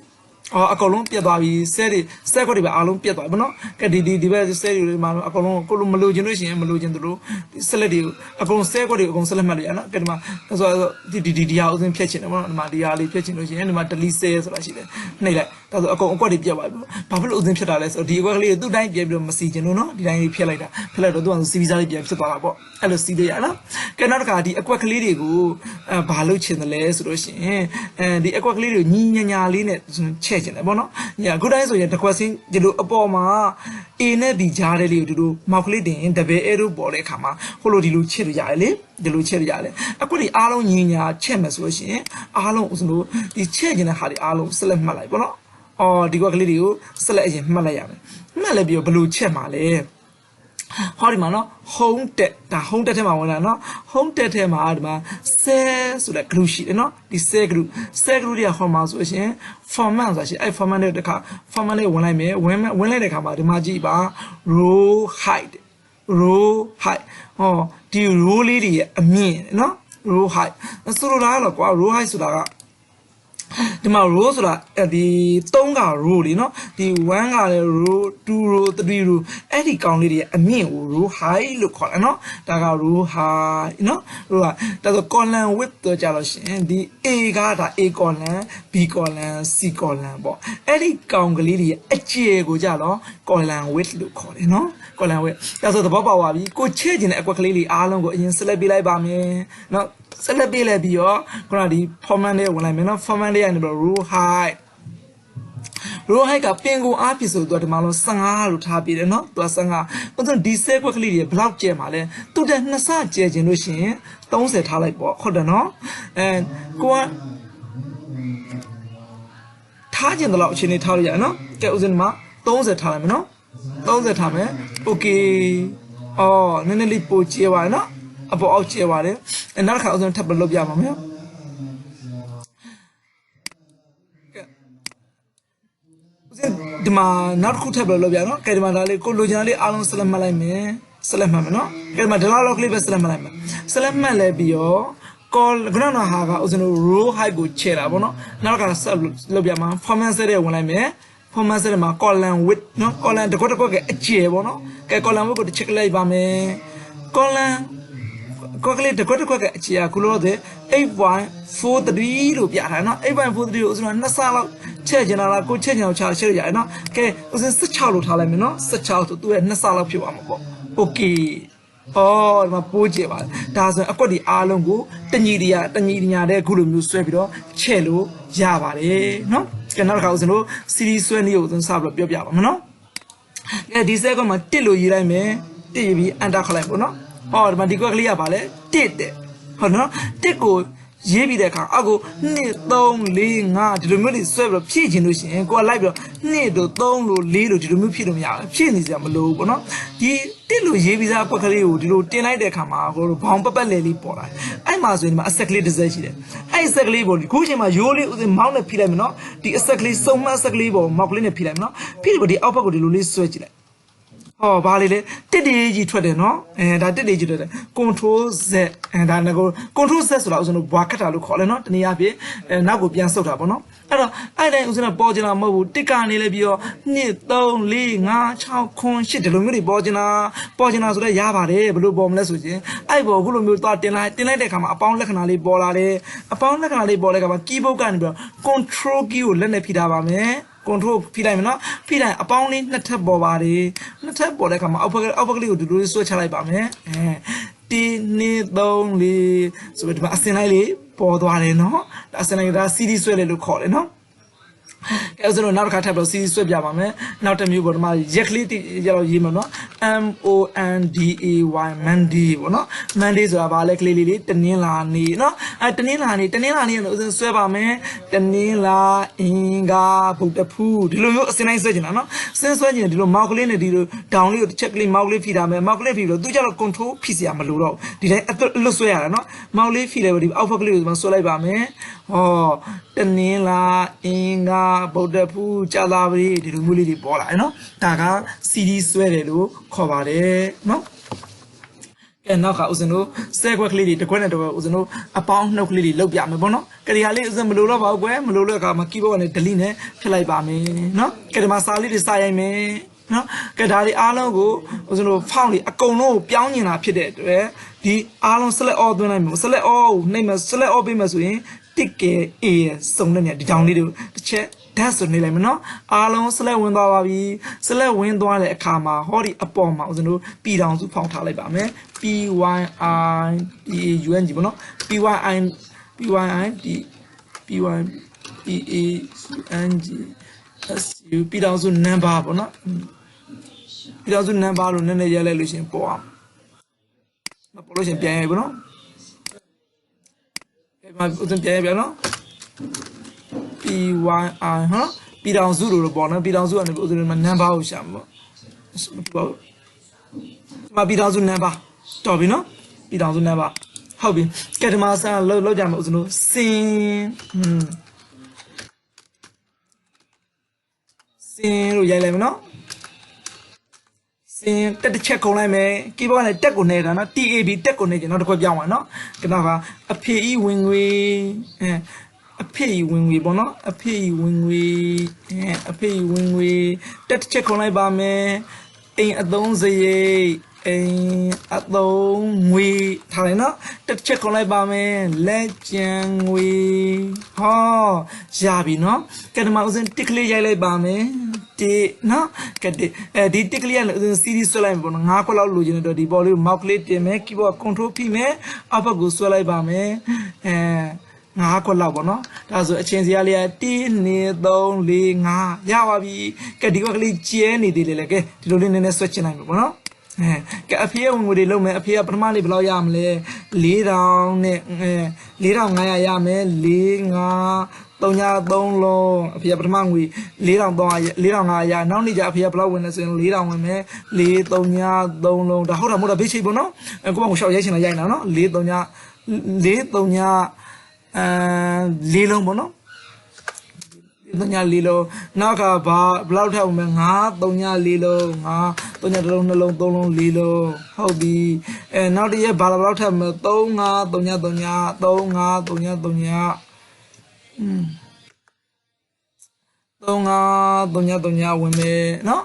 အကုန်လုံးပြတ်သွားပြီ cell ခွက်တွေပဲအားလုံးပြတ်သွားပြီနော်ကဲဒီဘက် cell တွေမှာအကုန်လုံးကိုလိုမလိုချင်လို့ရှိရင်မလိုချင်သလို select တွေကိုအကုန် cell ခွက်တွေအကုန်ဆက်လက်မှတ်လိုက်ရနော်ကဲဒီမှာဆိုတော့ဒီဟာဥစဉ်ဖြတ်ချင်တယ်ပေါ့နော်ဒီမှာဒီဟာလေးဖြတ်ချင်လို့ရှိရင်ဒီမှာ delete cell ဆိုတာရှိတယ်နှိပ်လိုက်ဒါဆိုအကုန်အကွက်တွေပြတ်သွားပြီဘာဖြစ်လို့ဥစဉ်ဖြတ်တာလဲဆိုတော့ဒီအကွက်ကလေးသူ့တိုင်းပြတ်ပြီးတော့မစီချင်လို့နော်ဒီတိုင်းလေးဖြတ်လိုက်တာဖြတ်လိုက်တော့သူကစီဗီဇာလေးပြန်ဖြစ်သွားတာပေါ့အဲ့လိုစီးသေးရနော်ကဲနောက်တစ်ခါဒီအကွက်ကလေးတွေကိုဘာလုပ်ချင်တယ်လဲဆိုလို့ရှိရင်ဒီအကွက်ကလေးတွေကိုညီညာလေးနဲ့ချဲ့ချင်တယ်ပေါ့နော်ညာခုတိုင်းဆိုရင်တစ်ခွက်စင်းဒီလိုအပေါ်မှာ A နဲ့ B ကြားတဲ့လေးကိုဒီလိုမောက်ကလေးတင်ရင် double arrow ပေါ်တဲ့အခါမှာဟိုလိုဒီလိုချဲ့လို့ရတယ်လေဒီလိုချဲ့လို့ရတယ်အကွက်တွေအားလုံးညီညာချဲ့မယ်ဆိုလို့ရှိရင်အားလုံးဥစဉ်လို့ဒီချဲ့ချင်တဲ့ဟာတွေအားလုံးဆက်လက်မှတ်လိုက်ပေါ့နော်ဒီကွက်ကလေးတွေကိုဆက်လက်အရင်မှတ်လိုက်ရမယ်မှတ်လိုက်ပြီးတော့ဘယ်လိုချက်မှာလဲဟောဒီမှာနော် home tab ဒါ home tab ထဲမှာဝင်လာနော် home tab ထဲမှာဒီမှာ cell ဆိုတဲ့ group ရှိတယ်နော်ဒီ cell group တွေကဟောမှာဆိုရှင် format ဆိုတာရှိအဲ့ format တွေတခါ format လေးဝင်လိုက်မယ်ဝင်လိုက်တဲ့အခါမှာဒီမှာကြည့်ပါ row height ဒီ row လေးတွေရဲ့အမြင့်နော် row height ဆိုလိုတာကတော့ကွာ row height ဆိုတာကဒီမှာ row ဆိုတာဒီ3က row တွေเนาะဒီ1ကလည်း row 2 row 3 row အဲ့ဒီကောင်လေးတွေအမြင့်ကို row high လို့ခေါ်တယ်เนาะဒါက row high เนาะ row ဒါဆို column width တော့ကြလို့ရှိရင်ဒီ A ကဒါ A column B column C column ပေါ့အဲ့ဒီကောင်ကလေးတွေအကျယ်ကိုကြတော့ column width လို့ခေါ်တယ်เนาะ column width ဒါဆိုသဘောပေါက်ပါပြီကိုချဲ့ခြင်းတဲ့အကွက်ကလေးတွေအားလုံးကိုအရင် select ပေးလိုက်ပါမယ်เนาะဆက်လက်ပေးလိုက်ပြီးတော့ခုနဒီ format လေးဝင်လိုက်မယ်နော် format လေးကနေပြီးတော့ row height ကပင်ကိုအားဖြစ်ဆိုတော့ဒီမှာလုံး15လို့ထားပြီးတယ်နော်သူက15ဥပမာဒီ cell ကွက်ကလေးတွေဘယ်လောက်ကျဲမှာလဲသူတက်2ဆကျဲခြင်းလို့ရှိရင်30ထားလိုက်ပေါ့ဟုတ်တယ်နော်ကိုကထားခြင်းတော့အချိန်လေးထားလို့ရတယ်နော်ကဲဥစဉ်ဒီမှာ30ထားလိုက်မယ်နော်30ထားမယ် okay နည်းနည်းလေးပိုကျဲပါနော်အပေါ်အောက်ကျဲပါတယ်နောက်တစ်ခါဥစဉ်ထပ်ပြီးလုပ်ပြပါမယ်ဒီမှာနောက်တစ်ခုထပ်ပြီးလုပ်ပြနော်ကဲဒီမှာဒါလေးကိုလိုချင်တာလေးအားလုံးဆက်လက်မှတ်လိုက်မယ်ဆက်လက်မှတ်မယ်နော်ကဲဒီမှာဒီလောက်ကလေးပဲဆက်လက်မှတ်လိုက်မယ်ဆက်လက်မှတ်လဲပြီးတော့ call ခုနကဟာကဥစဉ် row height ကိုချဲတာပေါ့နော်နောက်တစ်ခါဆက်လုပ်ပြမှာ format set တွေဝင်လိုက်မယ် format set မှာ column width နော် column တစ်ခွက်တစ်ခွက်ကအကျယ်ပေါ့နော်ကဲ column width ကိုတစ်ချက်လိုက်ပါမယ် column ကွက်ကလေးတစ်ခွက်ကအချီအခုလို့တဲ့ 8.43 လို့ပြထားနော် 8.43 ကိုဥစဉ်2ဆလောက်ချဲ့ကျင်လာလားကိုချဲ့ကျင်အောင်ချရရတယ်နော်ကဲဥစဉ်16လို့ထားလိုက်မယ်နော်16ဆိုသူ့ရဲ့2ဆလောက်ဖြစ်သွားမှာပေါ့ okay ဒီမှာပိုးကြည့်ပါဒါဆိုရင်အကွက်ဒီအားလုံးကိုတညီတညာတဲ့ခုလိုမျိုးဆွဲပြီးတော့ချဲ့လို့ရပါတယ်နော်ကဲနောက်တစ်ခါဥစဉ်လို့ series ဆွဲနည်းကိုဥစဉ်စပြီးတော့ပြောပြပါမယ်နော်ကဲဒီ set ကမှာ1လို့ရေးလိုက်မယ်1ရေးပြီး enter ခလိုက်ပေါ့နော်ဒီမှာဒီကွက်ကလေးကပါလေ1တဲ့ဟုတ်နော်1ကိုရေးပြီးတဲ့အခါအခု2 3 4 5ဒီလိုမျိုးတွေဆွဲပြီးတော့ဖြည့်ချင်လို့ရှိရင်ကိုကလိုက်ပြီးတော့2တို့3တို့4တို့ဒီလိုမျိုးဖြည့်လို့မရဘူးဖြည့်နေစရာမလိုဘူးပေါ့နော်ဒီ1လို့ရေးပြီးသားကွက်ကလေးကိုဒီလိုတင်လိုက်တဲ့အခါမှာကိုဘောင်ပက်လေလေးပေါ်လာအဲ့မှာဆိုရင်ဒီမှာအဆက်ကလေးတစ်စက်ရှိတယ်အဲ့အဆက်ကလေးပေါ်ဒီခုချိန်မှာရိုးလေးဥစဉ်မောင်းနဲ့ဖိလိုက်မယ်နော်ဒီအဆက်ကလေးစုံမအဆက်ကလေးပေါ်မောက်ကလေးနဲ့ဖိလိုက်မယ်နော်ဖိပြီးဒီအောက်ဘက်ကိုဒီလိုလေးဆွဲကြည့်လိုက်ဘာလေးလဲတစ်တေးကြီးထွက်တယ်နော်ဒါတစ်တေးကြီးထွက်တယ် control z ဒါနဲ့ကို control z ဆိုတာဥစဉ်လို့ဘွားခတ်တာလို့ခေါ်လဲနော်တနည်းအားဖြင့်နောက်ကိုပြန်ဆုတ်တာပေါ့နော်အဲ့တော့အဲ့တိုင်းဥစဉ်ကပေါ်ကျင်လာမဟုတ်ဘူးတစ်ကနေလဲပြီးတော့2 3 4 5 6 9 8ဒီလိုမျိုးတွေပေါ်ကျင်လာဆိုတော့ရပါတယ်ဘယ်လိုပေါ်မလဲဆိုရင်အဲ့ပေါ်ခုလိုမျိုးသွားတင်လိုက်တဲ့ခါမှာအပေါင်းလက္ခဏာလေးပေါ်လာတယ်အပေါင်းလက္ခဏာလေးပေါ်တဲ့ခါမှာ keyboard ကနေပြီးတော့ control key ကိုလက်နဲ့ဖိထားပါမယ် control ဖိလိုက်မယ်နော်ဖိလိုက်အပေါင်းလေးနှစ်ထပ်ပေါ်ပါတယ်နှစ်ထပ်ပေါ်တဲ့အခါမှာအောက်ဘက်ကလေးကိုဒီလိုဆွဲချလိုက်ပါမယ်1 2 3 4ဆိုပြီးဒီမှာအစင်လိုက်လေးပေါ်သွားတယ်နော်အစင်လိုက်ဒါ CD ဆွဲတယ်လို့ခေါ်တယ်နော်အဲ့ဆိုတော့နောက်တစ်ခါထပ်ပြီး CD ဆွဲပြပါမယ်နောက်တစ်မျိုးပေါ်မှာရက်ကလေးရတော့ရေးမှာနော် MONDAY Monday ပေါ့နော် Monday ဆိုတာဘာလဲကလေးလေးတနင်္လာနေ့နော်တနင်္လာနေ့လို့ဆွဲပါမယ်တနင်္လာအင်္ဂါဗုဒ္ဓဖူးဒီလိုမျိုးအစင်တိုင်းဆွဲချင်တာနော်စင်းဆွဲချင်ဒီလိုမောက်ကလေးနဲ့ဒီလိုဒေါင်လေးကိုတစ်ချက်ကလေးမောက်ကလေးဖိထားမယ်မောက်ကလေးဖိပြီးတော့သူကြတော့ control ဖိစရာမလိုတော့ဒီတိုင်းအလွတ်ဆွဲရတာနော်မောက်လေးဖိလိုက်ပြီးအောက်ဘက်ကလေးကိုဆွဲလိုက်ပါမယ်ဟောတနင်္လာအင်္ဂါဗုဒ္ဓဖူးကြာသပတေးဒီလိုမျိုးလေးတွေပေါ်လာတယ်နော်ဒါက CD ဆွဲတယ်လို့ခေါ်ပါတယ်နော်ကဲနောက်ကဦးဇင်းတို့စဲခွက်ကလေးတွေတစ်ခွက်နဲ့တစ်ခွက်ဦးဇင်းတို့အပေါင်းနှုတ်ကလေးတွေလောက်ပြမယ်ပေါ့နော်ကလေးဟာလေးဦးဇင်းမလိုတော့ပါဘူးကွယ်မလိုတဲ့အခါမှာ keyboard ကနေ delete နဲ့ဖြတ်လိုက်ပါမယ်နော်ကဲဒီမှာစာလေးတွေစာရိုက်မယ်နော်ကဲဒါတွေအားလုံးကိုဦးဇင်းတို့ဖောင်းလေးအကုန်လုံးကိုပြောင်းနေတာဖြစ်တဲ့အတွက်ဒီအားလုံး select all သွင်းလိုက်မယ် select all ကိုနှိပ်မယ် select all ပေးမယ်ဆိုရင်တစ်ကဲ A စုံတဲ့ညဒီတောင်လေးတွေတစ်ချက်ဓာတ်ဆိုနေလိုက်မယ်နော်အားလုံး select ဝင်သွားပါပြီ select ဝင်သွားတဲ့အခါမှာဟောဒီအပေါ်မှာဦးဇင်းတို့ပြည်ထောင်စုဖောင်းထားလိုက်ပါမယ် PYIPAUNG ပေါ့နော် PYIPAUNG SU ပြည်ထောင်စု number ပေါ့နော်ပြည်ထောင်စု number လို့နည်းနည်းရေးလိုက်လို့ရှင်ပေါ်အောင်မပေါ်လို့ရှင်ပြန်ရိုက်ပေါ့နော်ဒီမှာဦးဇင်းပြန်ရိုက်ပြန်နော် PYI ဟာပြည်ထောင်စုလို့ပေါ့နော်ပြည်ထောင်စုကနေဦးဇင်းမှာ number ကိုရှာမှာပေါ့ဒီမှာပြည်ထောင်စု number တော်ပြီနော်ပြည်ထောင်စု number ဟုတ်ပြီကဲဒီမှာဆက်လောက်ကြမှာဦးဇင်းတို့စင်လို့ရိုက်လိုက်မယ်နော်စင်တက်တစ်ချက်ခုံလိုက်မယ် keyboard နဲ့တက်ကိုနေတာနော် TAB တက်ကိုနေကြနောက်တစ်ခွက်ပြောင်းပါနော်ကတော့ကအဖေဤဝင်ငွေအဖေဤဝင်ငွေပေါ့နော်အဖေဤဝင်ငွေအဖေဤဝင်ငွေတက်တစ်ချက်ခုံလိုက်ပါမယ်အိမ်အသုံးစရိတ်အိမ်အသုံးငွေထားလိုက်နော်တစ်ချက်ခုံလိုက်ပါမယ်လက်ကျန်ငွေဟောရပြီနော်ကဲဒီမှာဦးစင်းတစ်ကလေးရိုက်လိုက်ပါမယ်ဒီနော်ကဲဒီတစ်ကလေးရလို့ဦးစင်း CD ဆွဲလိုက်ပေါ့နော်၅ခွက်လောက်လိုချင်တော့ဒီဘောလေးကို mouse လေးတင်မယ် keyboard control ဖိမယ်အောက်ဘက်ကိုဆွဲလိုက်ပါမယ်၅ခွက်လောက်ပေါ့နော်ဒါဆိုအချင်းစရာလေးက1 2 3 4 5ရပါပြီကဲဒီခွက်ကလေးကျဲနေသေးလေကဲဒီလိုလေးနည်းနည်းဆွဲချင်လိုက်မယ်ပေါ့နော်ကဲအဖေဝင်ငွေတွေလုံးမယ်အဖေကပထမနေ့ဘယ်လောက်ရမလဲ4000နဲ့4500ရမယ်4 5 3 လုံးအဖေကပထမငွေ4500နောက်နေ့ကျအဖေကဘယ်လောက်ဝင်လဲဆိုရင်4000ဝင်မယ်4 3 3လုံးဒါဟုတ်တာမဟုတ်တာဘေးချိတ်ပေါ့နော်ကိုမကိုရှောက်ရိုက်ချင်တာရိုက်နေတာနော်4 3 4လုံးပေါ့နော်3 4လုံးနောက်ကဘာဘလောက်ထက်ဝင်မယ်5 3 4လုံး5 3 1လုံး2လုံး3လုံး4လုံးဟုတ်ပြီနောက်တစ်ရက်ဘာလောက်ထက်မယ်3 5 3 3 3 5 3 5 3 3 3 3ဝင်မယ်နော်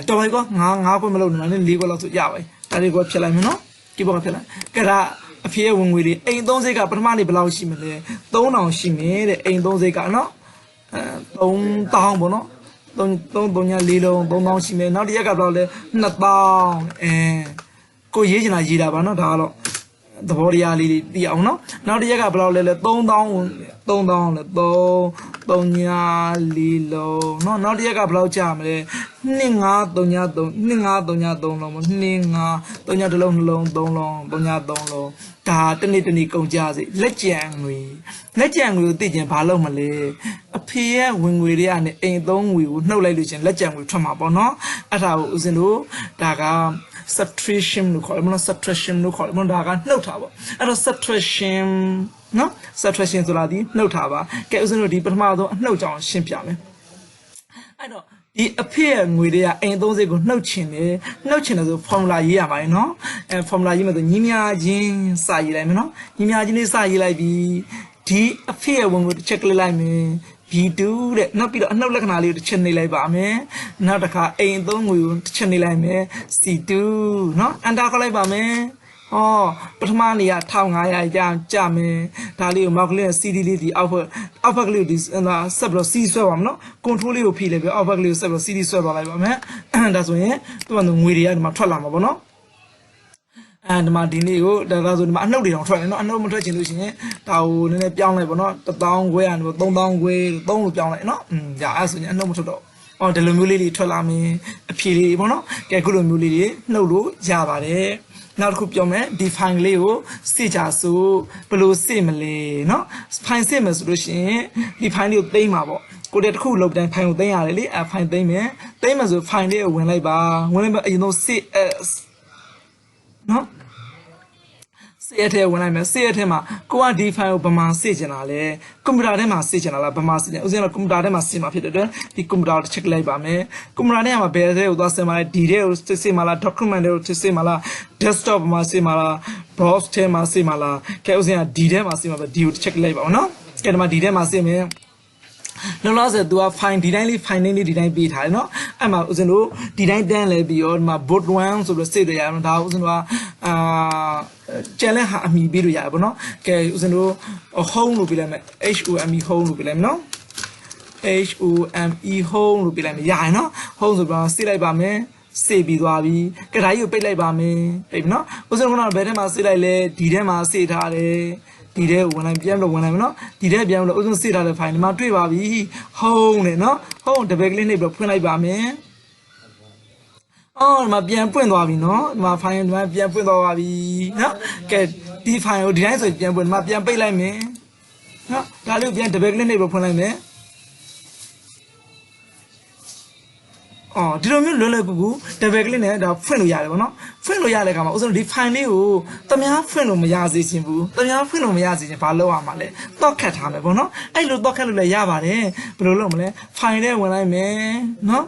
တော်ပြီကော5ခွင့်မလုပ်နိုင်နဲ့4ခွင့်လောက်ဆိုရပါတယ်ဒါလေးကိုဖြတ်လိုက်မယ်နော်ဒီဘောကဖြတ်လိုက်ကဲဒါအဖေရဲ့ဝင်ငွေတွေအိမ်သုံးစိတ်ကပထမနေ့ဘယ်လောက်ရှိမလဲ3000ရှိမယ်တဲ့အိမ်သုံးစိတ်ကနော်3000ပေါ့နော်3 3 4လုံး3000ရှိမယ်နောက်တစ်ရက်ကဘယ်လောက်လဲ2000ကိုရေးချင်တာရေးတာပါနော်ဒါကတော့သဘောတရားလေးတွေသိအောင်နော်နောက်တစ်ရက်ကဘယ်လောက်လဲ3000လဲ3 3 4လုံးနော်နောက်တစ်ရက်ကဘယ်လောက်ကြာမလဲ2533 2533လုံးပေါ့25 3 လုံး2လုံး3လုံး3 3လုံးဒါတနေ့တနေ့ကုန်ကြစေလက်ကြံငွေကိုသိကျင်ဘာလုပ်မလဲအဖေရဲ့ဝင်ငွေတွေကနေအိမ်သုံးငွေကိုနှုတ်လိုက်လို့ရှင်လက်ကြံငွေထွက်မှာပေါ့နော်အဲ့ဒါကိုဦးဇင်းတို့ဒါကsubtraction လို့ခေါ်တယ်မနော် subtraction လို့ခေါ်တယ်မနော်ဒါကနှုတ်တာပေါ့အဲ့တော့ subtraction နော် subtraction ဆိုတာဒီနှုတ်တာပါကဲဦးဇင်းတို့ဒီပထမဆုံးအနှုတ်ကြောင်ရှင်းပြမယ်အဲ့တော့ဒီအဖေရဲ့ငွေတွေကအိမ်သုံးစိတ်ကိုနှုတ်ချင်တယ်ဆို formula ရေးရပါတယ်နော်formula ရေးမယ်ဆိုညီမြချင်းစာရေးလိုက်မယ်နော်ညီမြချင်းလေးစာရေးလိုက်ပြီးဒီအဖေရဲ့ဝင်ငွေတစ်ချက်ကလေးလိုက်မယ် B2 တဲ့နောက်ပြီးတော့အနှုတ်လက္ခဏာလေးကိုတစ်ချက်နေလိုက်ပါမယ်နောက်တစ်ခါအိမ်သုံးငွေကိုတစ်ချက်နေလိုက်မယ် C2 เนาะ enter ခေါ်လိုက်ပါမယ်ဟ ပထမနေရ1500ကြာမယ်ဒါလေးကိုမောက်ကလေးနဲ့ CD လေးဒီအောက်ဖက်ကလေးကိုဒီဆက်ပြီးတော့ C ဆွဲပါမယ်နော် control လေးကိုဖိလိုက်ပြီးအောက်ဖက်ကလေးကိုဆက်ပြီးတော့ CD ဆွဲသွားလိုက်ပါမယ်ဒါဆိုရင်သူကငွေတွေကဒီမှာထွက်လာမှာပေါ့နော်ဒီမှာဒီနေ့ကိုဒါဆိုဒီမှာအနှုတ်တွေတောင်ထွက်တယ်နော်အနှုတ်မထွက်ချင်လို့ရှိရင်ဒါကိုနည်းနည်းပြောင်းလိုက်ပေါ့နော်1000ခွဲကနေ3000ခွဲ3လို့ပြောင်းလိုက်နော်ဒါအဲ့ဆိုရင်အနှုတ်မထွက်တော့ဒီလိုမျိုးလေးတွေထွက်လာမယ်အဖြေလေးပေါ့နော်ကဲခုလိုမျိုးလေးတွေနှုတ်လို့ရပါတယ်နောက်တစ်ခုပြောမယ်ဒီ file လေးကိုစေချဆိုဘယ်လိုစေမလဲเนาะ file စေမယ်ဆိုလို့ရှိရင်ဒီ file လေးကိုသိမ်းပါပေါ့ကိုတည်းတစ်ခုလောက်တိုင်း file ကိုသိမ်းရတယ်လေfile သိမ်းမယ်ဆို file လေးကိုဝင်လိုက်ပါဝင်လိုက်ပါအရင်ဆုံး cs เนาะစေရထဲဝင်လိုက်မယ်စေရထဲမှာကိုကဒီ file ကိုဗမာစေချင်တာလဲကွန်ပျူတာထဲမှာစေချင်တာလားဗမာစေချင်ဥစဉ်တော့ကွန်ပျူတာထဲမှာစေမှာဖြစ်တဲ့အတွက်ဒီကွန်ပျူတာကို check လိုက်ပါမယ်ကွန်ပျူတာထဲမှာဘယ်ထဲကိုသွားစေမှာလဲဒီထဲကိုစေမှာလား document တွေကိုစေမှာလား desktop မှာစေမှာလား browse ထဲမှာစေမှာလားကဲဥစဉ်ကဒီထဲမှာစေမှာပဲဒီကို check လိုက်ပါအောင်နော်ကဲဒီမှာဒီထဲမှာစေမယ်လောလောဆယ် तू က file ဒီတိုင်းလေး file name လေးဒီတိုင်းပေးထားတယ်เนาะအဲ့မှာဦးဇင်းတို့ဒီတိုင်းတန်းလဲပြီးတော့ဒီမှာ boot 1ဆိုပြီးစိတ်ရရအောင်ဒါဦးဇင်းတို့ကကျန်တဲ့ဟာအမိပေးလို့ရတယ်ပေါ့နော်ကဲဦးဇင်းတို့ home လို့ပြလိုက်မယ် home home လို့ပြလိုက်မယ်နော် home လို့ပြလိုက်မယ်ရရနော် home ဆိုတော့စိတ်လိုက်ပါမယ်စေပြီးသွားပြီကဲဒါကြီးကိုပိတ်လိုက်ပါမယ်ပိတ်ပြီနော်ဦးဇင်းတို့ကတော့ဘယ်ထဲမှာစေလိုက်လဲဒီထဲမှာစေထားတယ်ဒီထဲဝင်လိုက်ပြန်လို့ဝင်လိုက်မယ်နော်ဒီထဲပြန်လို့ဥစဉ်စေထားတဲ့ file ဒီမှာတွေ့ပါပြီ home နဲ့နော် home တပည့်ကလေးနှိပ်ပြီးဖွင့်လိုက်ပါမယ်ဒီမှာပြန်ပွင့်သွားပြီနော်ဒီမှာ file ဒီမှာပြန်ပွင့်သွားပါပြီနော်ကဲဒီ file ကိုဒီတိုင်းဆိုပြန်ပွင့်ဒီမှာပြန်ပိတ်လိုက်မယ်နော်ဒါလေးကိုပြန်တပည့်ကလေးနှိပ်ပြီးဖွင့်လိုက်မယ်ဒီလိုမျိုးလွယ်လွယ်ကူကူတပည့်ကလေးနဲ့ဒါဖွင့်လို့ရတယ်ဗောနော်ဖွင့်လို့ရတဲ့အခါမှာဥစဉ်ဒီ file လေးကိုတမ ्या ဖွင့်လို့မရစေချင်ဘူးတမ ्या ဖွင့်လို့မရစေချင်ဘာလုပ်ရမှာလဲတော့ခတ်ထားမယ်ဗောနော်အဲ့လိုတော့ခတ်လို့လည်းရပါတယ်ဘယ်လိုလုပ်မလဲ file ထဲဝင်လိုက်မယ်နော်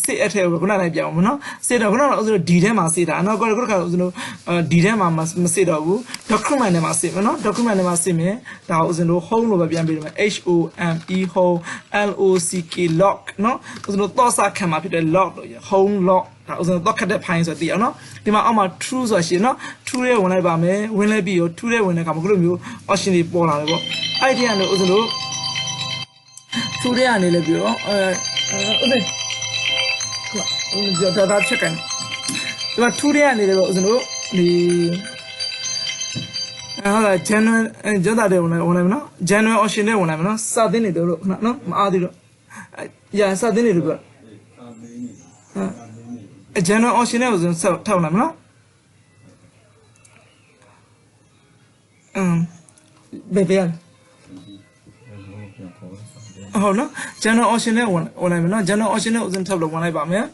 စစ်အထက်ကိုခုနလိုက်ပြောင်းမနော်စစ်တော့ခုနကဥစဉ်ဒီထဲမှာစစ်တာနော်ခုနကဥစဉ်ဒီထဲမှာမစစ်တော့ဘူး document ထဲမှာစစ်မနော် document ထဲမှာစစ်မယ်ဒါဥစဉ်တို့ home လို့ပဲပြန်ပေးတယ်မယ် home lock lock နော်ဥစဉ်တို့တော့စာခံမှာဖြစ်တဲ့ lock လို့ရ home lock ဒါဥစဉ်တော့ခတ်တဲ့ file ဆိုသိအောင်နော်ဒီမှာအောက်မှာ true ဆိုရှင်နော် true ရဲ့ဝင်လိုက်ပါမယ်ဝင်လိုက်ပြီးရော true ရဲ့ဝင်တဲ့အခါမှာခုလိုမျိုး option တွေပေါ်လာတယ်ပေါ့အဲ့ဒီကနေဥစဉ်တို့ true ရဲ့အနေနဲ့ပြီးတော့ဥစဉ်ဒါချက်ကန်ဒီမှာထူးတဲ့အနေနဲ့တော့ဦးဇင်းတို့ဒီဟာ January ကျန်တာတဲ့ဝင်လိုက်မနော် January option နဲ့ဝင်လိုက်မနော်စသင်းနေတော့နော်မအားသေးတော့ရစသင်းနေတော့January option နဲ့ဦးဇင်းထောက်လိုက်မနော်ဘယ်ပြန်ဟုတ်နော် general option နဲ့ဝင်လိုက်မယ်နော် general option နဲ့ဥစဉ်ထပ်လို့ဝင်လိုက်ပါမယ်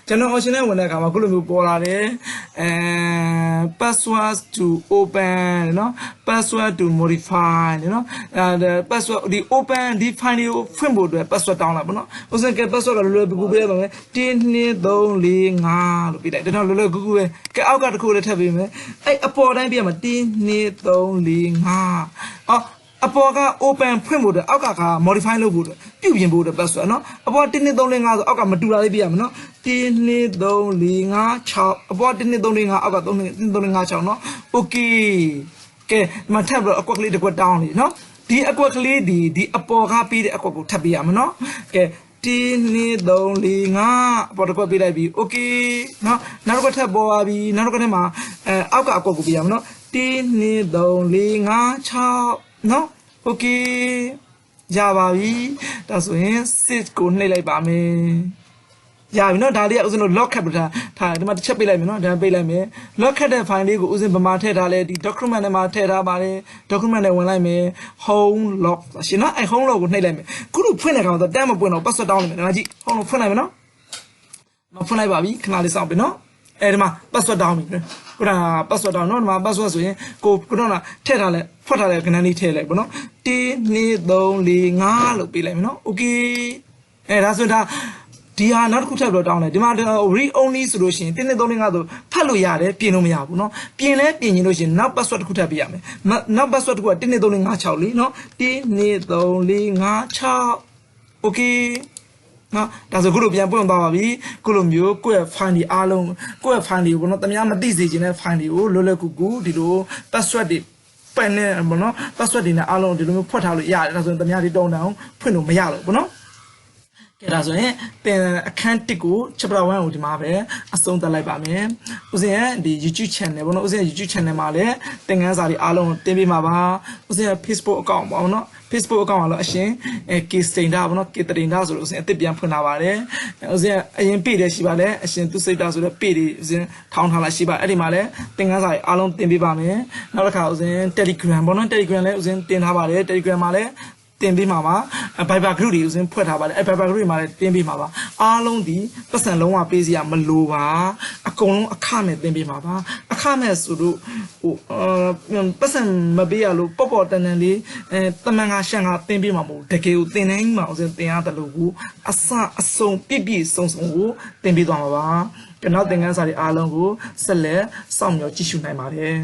general option နဲ့ဝင်တဲ့အခါမှာခုလိုမျိုးပေါ်လာတယ်password to open နော် password to modify နော်password ဒီ open ဒီ file ကိုဖွင့်ဖို့အတွက် password တောင်းလိုက်ပါနော်ဥစဉ်က password ကလွယ်လွယ်ကူကူပေးရပါမယ်1 2 3 4 5လို့ပြလိုက်ဒါတော့လွယ်လွယ်ကူကူပဲကဲအောက်ကတစ်ခုလည်းထပ်ပေးမယ်အဲ့အပေါ်တိုင်းပြရမှာ1 2 3 4 5အပေါ်က open ဖွင့်ဖို့အတွက်အောက်က modify လုပ်ဖို့အတွက်ပြုပြင်ဖို့အတွက် password နော်အပေါ်1 2 3 4 5ဆိုအောက်ကမတူတာလေးပြရမယ်နော်1 2 3 4 5 6အပေါ်1 2 3 4 5အောက်က3 2 3 4 5 6နော် okay ကဲမထပ်ပြီးတော့အကွက်ကလေးတစ်ကွက်တောင်းနေနော်ဒီအကွက်ကလေးဒီအပေါ်ကပေးတဲ့အကွက်ကိုထပ်ပေးရမယ်နော်ကဲ1 2 3 4 5အပေါ်တစ်ကွက်ပေးလိုက်ပြီ okay နော်နောက်တစ်ကွက်ထပ်ပေါ်ပါပြီနောက်တစ်ကွက်ထဲမှာအောက်ကအကွက်ကိုပေးရမယ်နော်1 2 3 4 5 6နော်โอเคရပါပြီဒါဆိုရင်စစ်ကိုနှိပ်လိုက်ပါမယ်ရပြီနော်ဒါလေးကဥစဉ်တို့ lock ခတ်ပြထားဒီမှာတစ်ချက်ပေးလိုက်မယ်နော်ဒါပေးလိုက်မယ် lock ခတ်တဲ့ file လေးကိုဥစဉ်ဗမာထည့်ထားလဲဒီ document ထဲမှာထည့်ထားပါတယ် document ထဲဝင်လိုက်မယ် home lock ရှင်နော်အဲ home lock ကိုနှိပ်လိုက်မယ်ခုလိုဖွင့်တဲ့အခါမှာတန်းမပွင့်တော့ password တောင်းနေမယ်ဒါကြည့် home lock ဖွင့်လိုက်မယ်နော်မဖွင့်လိုက်ပါပြီခဏလေးစောင့်ပြီနော်အဲဒီမှာ password တောင်းပြီခုနက password တောင်းနော်ဒီမှာ password ဆိုရင်ကိုခုနကထည့်ထားလဲဖွက်ထားတဲ့ခဏလေးထည့်လိုက်ပေါ့နော်1 2 3 4 5လို့ပေးလိုက်မယ်နော် okay ဒါဆိုဒါဒီဟာနောက်တစ်ခုထပ်ပြီးတော့တောင်းတယ်ဒီမှာ read only ဆိုလို့ရှိရင်1 2 3 4 5ဆိုဖတ်လို့ရတယ်ပြင်လို့မရဘူးเนาะပြင်လဲပြင်ရင်လို့ရှိရင်နောက် password တစ်ခုထပ်ပေးရမယ်နောက် password တစ်ခုက1 2 3 4 5 6လေးเนาะ1 2 3 4 5 6 okay နော်ဒါဆိုခုလိုပြန်ပွင့်သွားပါပြီခုလိုမျိုးကိုယ့်ရဲ့ file ဒီအားလုံးကိုယ့်ရဲ့ file တွေကိုနော်တမန်မသိစေချင်တဲ့ file တွေကိုလွယ်လွယ်ကူကူဒီလို password တွေပန်နေဘောနော် password တွေနဲ့အားလုံးဒီလိုမျိုးဖွက်ထားလို့ရတယ်ဒါဆိုရင်တမန်တွေတုံးတောင်ဖွင့်လို့မရလို့ဘောနော်ကဲဒါဆိုရင်တင်အခန်း1ကို chapter 1ကိုဒီမှာပဲအဆုံးသတ်လိုက်ပါမယ်ဦးဇင်းရဲ့ဒီ YouTube channel ဘောနော်ဦးဇင်းရဲ့ YouTube channel မှာလည်းသင်ခန်းစာတွေအားလုံးတင်ပေးမှာပါဦးဇင်းရဲ့ Facebook account ပေါ့နော်Facebook account ကတော့အရှင်K Stinda ပေါ့နော် K Stinda ဆိုလို့ဦးဇင်းအသစ်ပြန်ဖွင့်လာပါတယ်ဦးဇင်းအရင် page တွေရှိပါလဲအရှင်သူစိတ်တာဆိုတဲ့ page တွေဦးဇင်းထောင်းထားလိုက်ရှိပါအဲ့ဒီမှာလည်းသင်ခန်းစာတွေအားလုံးတင်ပေးပါမယ်နောက်တစ်ခါဦးဇင်း Telegram ပေါ့နော် Telegram လည်းဦးဇင်းတင်ထားပါတယ် Telegram မှာလည်းတင်ပေးမှာပါ Viber group တွေဦးဇင်းဖွင့်ထားပါတယ်Viber group တွေမှာလည်းတင်ပေးမှာပါအားလုံးဒီပတ်စံလုံးဝပေးစရာမလိုပါအကုန်လုံးအခမဲ့တင်ပေးမှာပါအခမဲ့ဆိုလို့ဟိုပတ်စံမပေးရလို့ပေါ့ပေါ့တန်တန်လေးတမန်ကရှန်ကတင်ပေးမှာမဟုတ်တကယ်ကိုတင်တိုင်းမှာဦးဇင်းတင်ရတယ်လို့ကိုအစအစုံပြည့်ပြည့်စုံစုံကိုတင်ပေးသွားမှာပါကျွန်တော်သင်ခန်းစာတွေအားလုံးကိုဆက်လက်စောင့်မျှော်ကြည့်ရှုနိုင်ပါတယ်